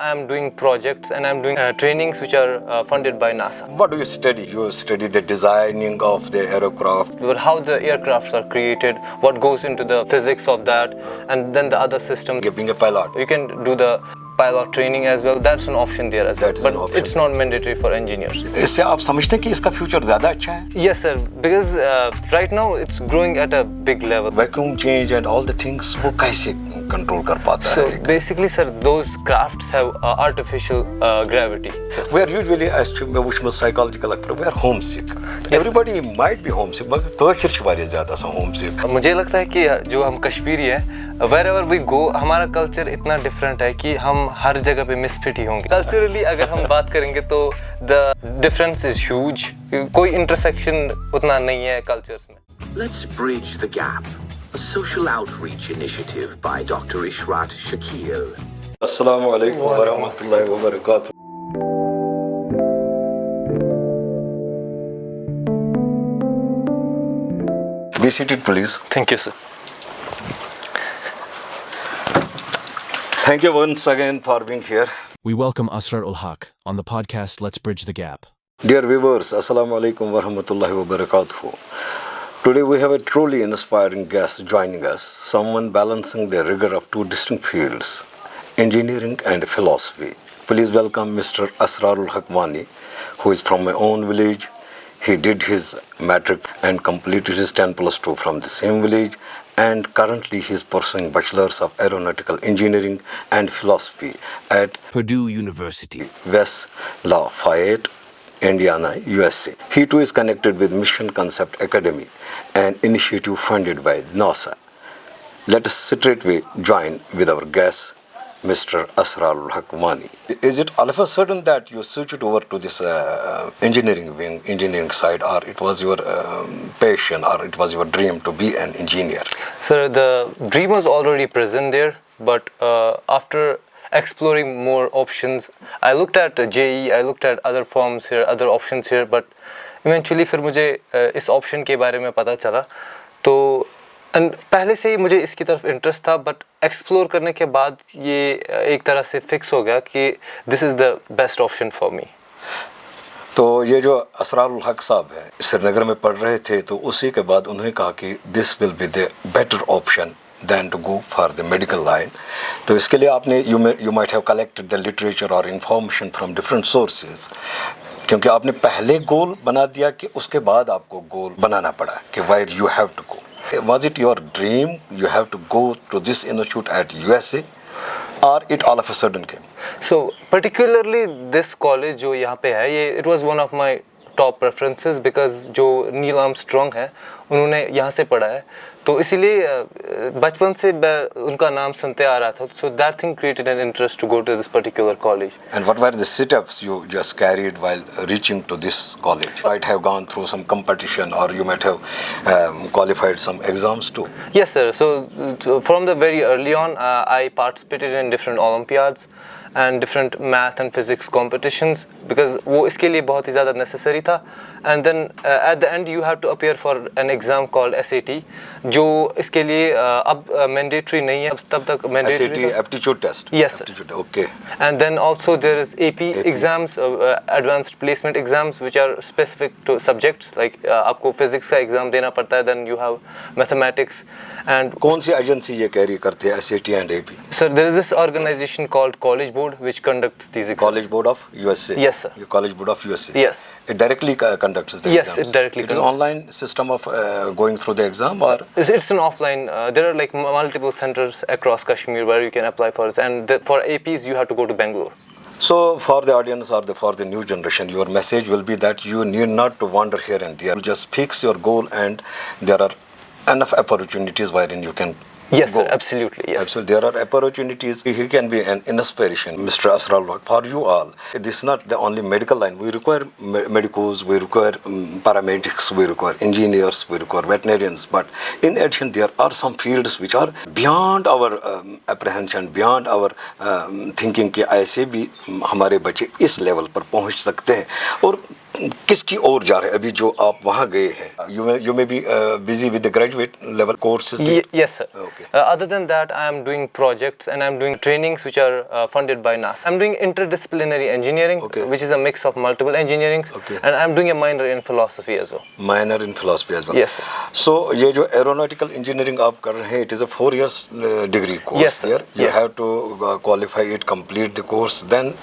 I am doing projects and I am doing trainings which are funded by NASA. What do you study? You study the designing of the aircraft. But how the aircrafts are created, what goes into the physics of that, and then the other system. Being a pilot. You can do the pilot training as well. That's an option there as well. That is But an option. it's not mandatory for engineers. इससे आप समझते हैं कि इसका future ज़्यादा अच्छा है? Yes, sir. Because right now it's growing at a big level. Vacuum change and all the things वो कैसे कंट्रोल कर पाता So है? basically, sir, those crafts have artificial gravity. We are usually मैं वुचमस psychological we are homesick. Everybody might be homesick, but Kashmir से वारिया ज़्यादा सा homesick. मुझे लगता है कि जो हम कश्मीरी हैं, wherever we go, हमारा कल्चर इतना डिफरेंट है कि हम हर जगह पे मिसफिट ही होंगे. कल्चरली अगर हम बात करेंगे तो the difference is huge. कोई इंटरसेक्शन उतना नहीं है कल्चर्स में. Let's bridge the gap. A social outreach initiative by Dr. Ishrat Shakil. Assalamu alaikum wa rahmatullahi wa barakatuh. Be seated, please. Thank you, sir. Thank you once again for being here. We welcome Asrar ul Haq on the podcast Let's Bridge the Gap. Dear viewers, Assalamu alaikum wa rahmatullahi wa barakatuh. Today we have a truly inspiring guest joining us, someone balancing the rigor of two distinct fields, engineering and philosophy. Please welcome Mr. Asrar ul Haq Wani, who is from my own village. He did his matric and completed his 10+2 from the same village, and currently he is pursuing Bachelor's of Aeronautical Engineering and Philosophy at Purdue University, West Lafayette, Indiana, USA. He too is connected with Mission Concept Academy, an initiative funded by NASA. Let us straightway join with our guest, Mr. Asrar ul Haq Wani. Is it all of a sudden that you switched over to this engineering side, or it was your passion, or it was your dream to be an engineer? Sir, the dream was already present there, but after exploring more options, I looked at JEE, I looked at other forms here, other options here, but eventually फिर मुझे इस option के बारे में पता चला. तो पहले से ही मुझे इसकी तरफ इंटरेस्ट था, बट एक्सप्लोर करने के बाद ये एक तरह से फिक्स हो गया कि this is the best option for me. तो ये जो असरार उल हक साहब हैं, श्रीनगर में पढ़ रहे थे, तो उसी के बाद उन्होंने कहा कि this will be the better option than to go for the medical line. तो इसके लिए आपने you might have collected the literature or information from different sources, क्योंकि आपने पहले गोल बना दिया कि उसके बाद आपको गोल बनाना पड़ा कि where you have to go. Was it your dream you have to go to this institute at USA, or it all of a sudden came? So particularly this college जो यहाँ पे है, ये it was one of my top preferences because जो Neil Armstrong है उन्होंने यहाँ से पढ़ा है, तो इसीलिए बचपन से उनका नाम सुनते आ रहा था. So that thing created an interest to go to this particular college. And what were the sit-ups you just carried while reaching to this college? You might have gone through some competition, or you might have qualified some exams too. Yes, sir. So from the very early on, I participated in different Olympiads and different math and physics competitions because वो इसके लिए बहुत ही ज़्यादा necessary था. And then at the end you have to appear for an exam called SAT, जो इसके लिए अब mandatory नहीं है, तब तक mandatory SAT aptitude test. Yes, sir. Aptitude, okay. And then also there is AP exams, advanced placement exams, which are specific to subjects. Like आपको physics का exam देना पड़ता है, then you have mathematics and. कौन सी agency ये carry करते हैं SAT and AP? Sir, there is this organization called College Board which conducts these exams. College Board of USA. Yes, sir. Your College Board of USA. Yes. It directly conducts the Yes, exams. it directly It is conducts. online system of going through the exam, or? It's an offline. There are like multiple centers across Kashmir where you can apply for it, and for APs you have to go to Bangalore. So for the audience or for the new generation, your message will be that you need not to wander here and there. You just fix your goal, and there are enough opportunities wherein you can. Yes, go. sir, absolutely. Yes. Absolutely. There are opportunities. He can be an inspiration, Mr. Asrar ul Haq, for you all. This is not the only medical line. We require medicos, we require paramedics, we require engineers, we require veterinarians. But in addition, there are some fields which are beyond our apprehension, beyond our thinking कि ऐसे भी हमारे बच्चे इस level पर पहुंच सकते हैं. और किसकी ओर जा रहे हैं अभी जो आप वहाँ गए हैं? You may be busy with the graduate level courses. Yes, sir. Okay. Other than that, I am doing projects and I am doing trainings which are funded by NASA. I am doing interdisciplinary engineering, Okay. which is a mix of multiple engineerings, Okay. and I am doing a minor in philosophy as well. Minor in philosophy as well. Yes, sir. So ये जो aeronautical engineering आप कर रहे हैं, it is a 4 years degree course. Yes, sir. Here you Yes. have to qualify it, complete the course, then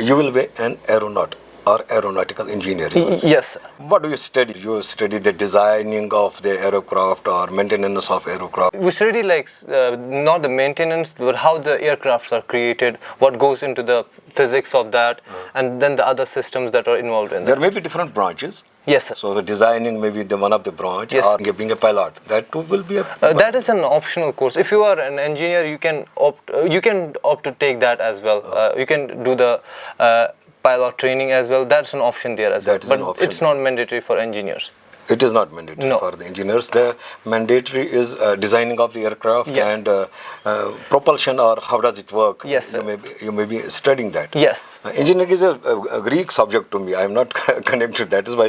you will be an aeronaut or aeronautical engineering. Yes, sir. What do you study? You study the designing of the aircraft or maintenance of aircraft. We study like not the maintenance, but how the aircrafts are created, what goes into the physics of that, and then the other systems that are involved in that. There may be different branches. Yes, sir. So the designing may be the one of the branch, Yes. or being a pilot. That too will be a. That is an optional course. If you are an engineer, you can opt to take that as well. You can do the pilot training as well. That's an option there as That is well. an But option. it's not mandatory for engineers. It is not mandatory No. for the engineers. The mandatory is designing of the aircraft Yes. and propulsion, or how does it work. Yes, sir. You may be studying that. Yes. Engineering is a Greek subject to me. I am not connected. That is why.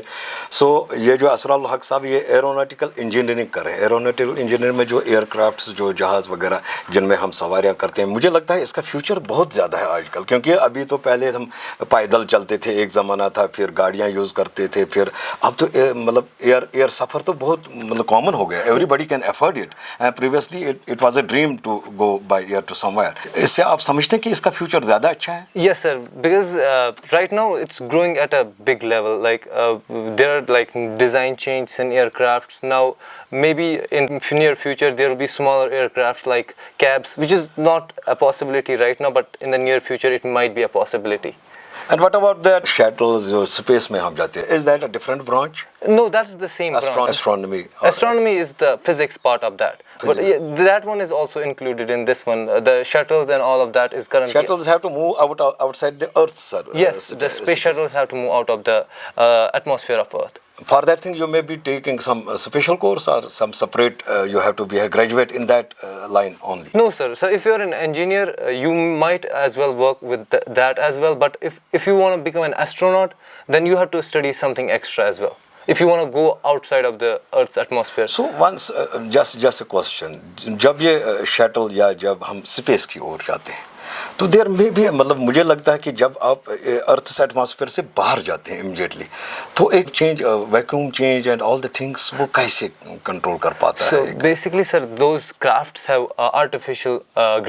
So ये जो असरारुल हक साहब ये aeronautical engineering कर रहे हैं. Aeronautical engineering में जो एयरक्राफ्ट्स जो जहाज़ वगैरह जिनमें हम सवारियां करते हैं, मुझे लगता है इसका फ्यूचर बहुत ज़्यादा है आजकल. क्योंकि अभी तो पहले हम पैदल चलते थे, एक ज़माना था, फिर गाड़ियाँ यूज़ करते थे, फिर अब तो मतलब एयर सफ़र तो बहुत मतलब कॉमन हो गया. Everybody can afford it. And previously it was a dream to go by air to somewhere. इससे आप समझते हैं कि इसका फ्यूचर ज़्यादा अच्छा है? Yes, sir. Because right now it's growing at a big level. Like there are like design changes in aircrafts. Now maybe in near future there will be smaller aircrafts like cabs, which is not a possibility right now, but in the near future it might be a possibility. And what about that shuttles जो space में हम जाते हैं? Is that a different branch? No, that's the same branch. Astronomy. Astronomy is the physics part of that. But Physics. yeah, that one is also included in this one. The shuttles and all of that is currently. Shuttles have to move outside the Earth, sir. Yes, the space shuttles have to move out of the atmosphere of Earth. For that thing, you may be taking some special course or some separate. You have to be a graduate in that line only. No, sir. So if you're an engineer, you might as well work with that as well. But if you want to become an astronaut, then you have to study something extra as well. If you want to go outside of the Earth's atmosphere. So once, just a question. जब ये shuttle या जब हम space की ओर जाते हैं, तो देर में भी मतलब मुझे लगता है कि जब आप अर्थ से एटमॉस्फेयर से बाहर जाते हैं इमीडिएटली, तो एक change, vacuum change and all the things वो कैसे कंट्रोल कर पाता So है? basically, sir, those crafts have artificial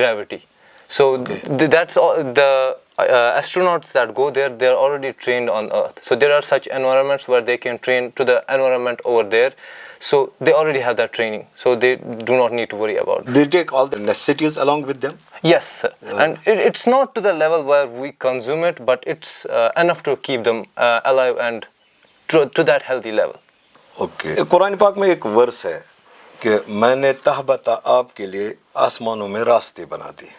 gravity. So that's all. The astronauts that go there, they're already trained on Earth. So there are such environments where they can train to the environment over there. So they already have that training. So they do not need to worry about it. They take all the necessities along with them. Yes, sir. And it's not to the level where we consume it, but it's enough to keep them alive and to that healthy level. Okay. Quran पाक में एक verse है कि मैंने तहबता आपके लिए आसमानों में रास्ते बना दिए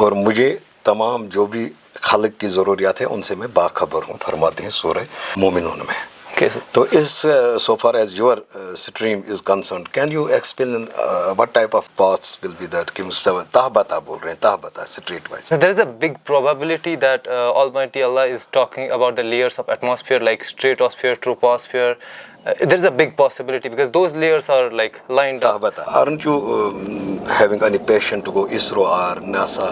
और मुझे तमाम जो भी खल्क की ज़रूरियात है उनसे मैं बाखबर हूँ, फरमाते हैं सूरह मोमिनून में. Okay, sir. तो इस so far as your stream is concerned, can you explain what type of paths will be that? कि तहबता बोल रहे हैं, तहबता street wise. So there is a big probability that Almighty Allah is talking about the layers of atmosphere like stratosphere, troposphere. There is a big possibility because those layers are like lined up. तहबता. Aren't you having any passion to go ISRO or NASA?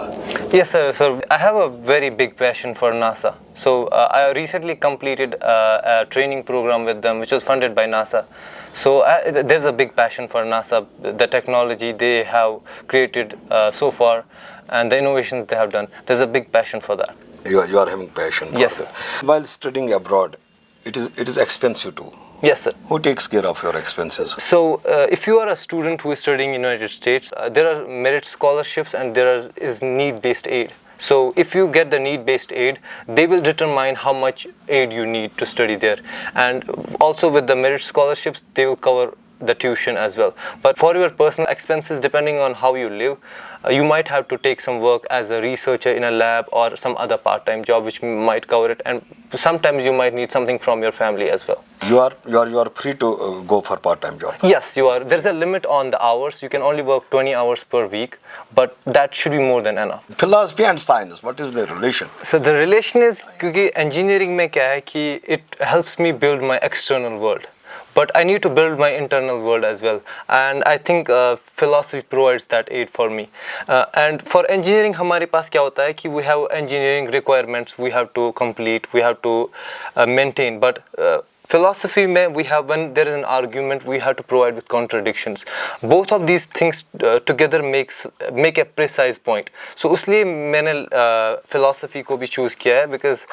Yes, sir. So I have a very big passion for NASA. So I recently completed a training program with them, which was funded by NASA. So there's a big passion for NASA, the technology they have created so far, and the innovations they have done. There's a big passion for that. You are having passion. for Yes, it. While studying abroad, it is expensive too. Yes, sir. Who takes care of your expenses? So if you are a student who is studying in the United States, there are merit scholarships and there is need-based aid. So if you get the need-based aid, they will determine how much aid you need to study there. And also with the merit scholarships, they will cover the tuition as well. But for your personal expenses, depending on how you live, you might have to take some work as a researcher in a lab or some other part-time job which might cover it, and sometimes you might need something from your family as well. You are free to go for part-time job. Yes, you are. There's a limit on the hours. You can only work 20 hours per week, but that should be more than enough. Philosophy and science, what is the relation? So the relation is क्योंकि engineering में क्या है कि it helps me build my external world, but I need to build my internal world as well, and I think philosophy provides that aid for me. And for engineering हमारे पास क्या होता है कि we have engineering requirements we have to complete, we have to maintain, but philosophy में we have, when there is an argument, we have to provide with contradictions. Both of these things together make a precise point. So उसलिए मैंने philosophy को भी choose किया है, because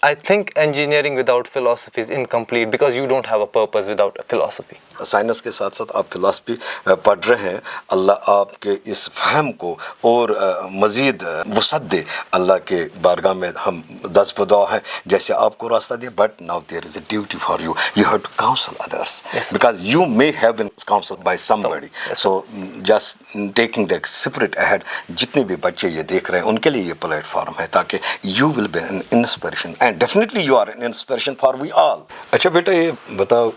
I think engineering without philosophy is incomplete, because you don't have a purpose without a philosophy. Science के साथ साथ आप philosophy पढ़ रहे हैं. अल्लाह आपके इस फहम को और मज़ीद वसअत दे. अल्लाह के बारगाह में हम दस बदुआ हैं जैसे आपको रास्ता दिया, but now there is a duty for you. You have to counsel others because you may have been counselled by somebody. So just taking the spirit ahead. जितने भी बच्चे ये देख रहे हैं उनके लिए ये प्लेटफॉर्म है, ताकि you will be an inspiration, and definitely you are an inspiration for we all. अच्छा बेटा, ये बताओ,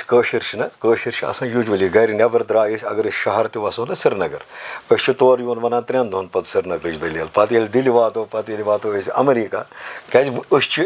कशिर यूजली गर नबर द्राय अगर शहर तो वसो ना श्रीनगर, तौर वन वन 3 दोहन पे श्रीनगर दलील, पे दिल वातो पे अमेरिका, क्या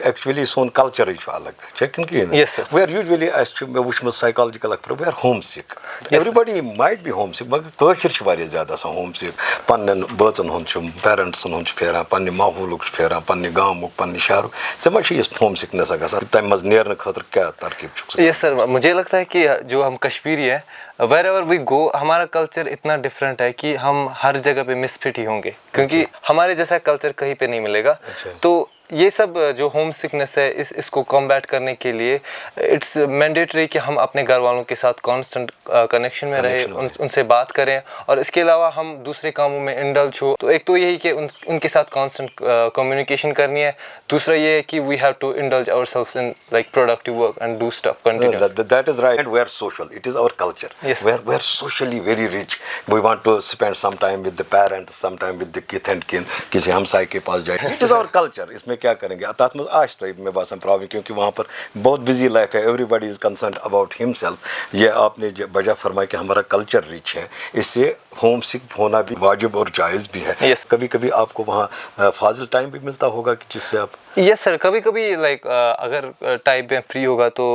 एक्चुअली सोन कल्चर अलग चेकिन कहें. वी आर यूजली मे वुचम psychological approach, we are homesick. Everybody might be homesick, मगर कशिर ज्यादा होम सिक. पन्न बचन हूं पेरेंट्सन हूं फेरान, पन्ने माहौल फेरान, पन्ने गाँव पन्ने शहर. ऐ होम सिकनेस तम मज नेरने खतर क्या तरकीब? यस सर, मुझे लगता है कि जो हम कश्मीरी है, वेर एवर वी गो, हमारा कल्चर इतना डिफरेंट है कि हम हर जगह पे मिसफिट ही होंगे, क्योंकि हमारे जैसा कल्चर कहीं पे नहीं मिलेगा. तो ये सब जो होम सिकनेस है, इसको कॉम्बैट करने के लिए इट्स मैंडेटरी कि हम अपने घर वालों के साथ कांस्टेंट कनेक्शन में रहे, उनसे बात करें, और इसके अलावा हम दूसरे कामों में इंडल्ज हो. तो एक तो यही कि उनके साथ कांस्टेंट कम्युनिकेशन करनी है. दूसरा ये है कि we have to indulge ourselves in like productive work and do stuff continuously. That is right. And we are social. It is our culture. Yes. We are socially very rich. We want to spend some time with the parents, some time with the kith and kin. किसी हमसाय के पास जाए. It is our culture. इसमें क्या करेंगे? तथ में आज तो मैं बात प्रॉब्लम, क्योंकि वहाँ पर बहुत बिजी लाइफ है. Everybody is concern about himself. ये आपने बजा फरमाया कि हमारा कल्चर रिच है, इससे होम सिक होना भी वाजिब और जायज़ भी है. yes. कभी कभी आपको वहाँ फाजिल टाइम भी मिलता होगा कि जिससे आप. यस सर, कभी कभी लाइक अगर टाइम में फ्री होगा तो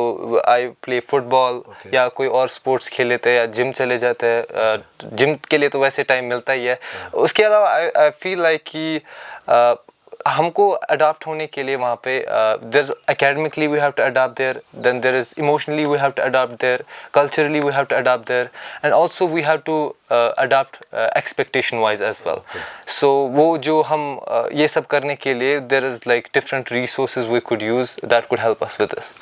आई प्ले फुटबॉल या कोई और स्पोर्ट्स खेल लेते हैं, या जिम चले जाते हैं. जिम के लिए तो वैसे टाइम मिलता ही है. उसके अलावा आई फील लाइक कि हमको अडाप्ट होने के लिए वहाँ पे there is academically we have to adapt there, then there is emotionally we have to adapt there, culturally we have to adapt there, and also we have to adapt expectation wise as well. So वो जो हम ये सब करने के लिए there is like different resources we could use that could help us with this.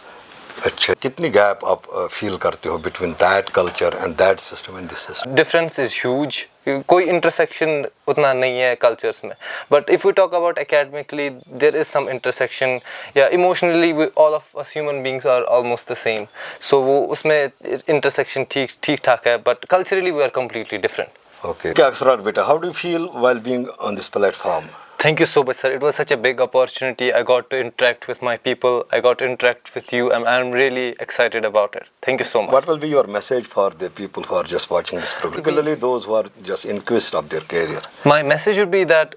अच्छा, कितनी गैप आप फील करते हो between that culture and that system and this system? Difference is huge. कोई इंटरसेक्शन उतना नहीं है कल्चर्स में, but if we talk about academically there is some intersection, या emotionally all of us human beings are almost the same. So वो उसमें intersection ठीक ठाक है, but culturally we are completely different. Okay, क्या अक्सर बेटा, how do you feel while being on this platform? Thank you so much, sir. It was such a big opportunity. I got to interact with my people. I got to interact with you, and I'm really excited about it. Thank you so much. What will be your message for the people who are just watching this program, particularly those who are just in quest of their career? My message would be that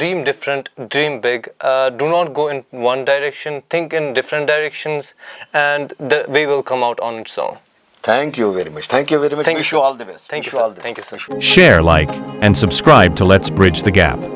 dream different, dream big. Do not go in one direction. Think in different directions, and the way will come out on its own. Thank you very much. Thank you very much. Thank Wish you, you all the best. Thank you, Wish sir. all the Thank you, sir. Share, like, and subscribe to Let's Bridge the Gap.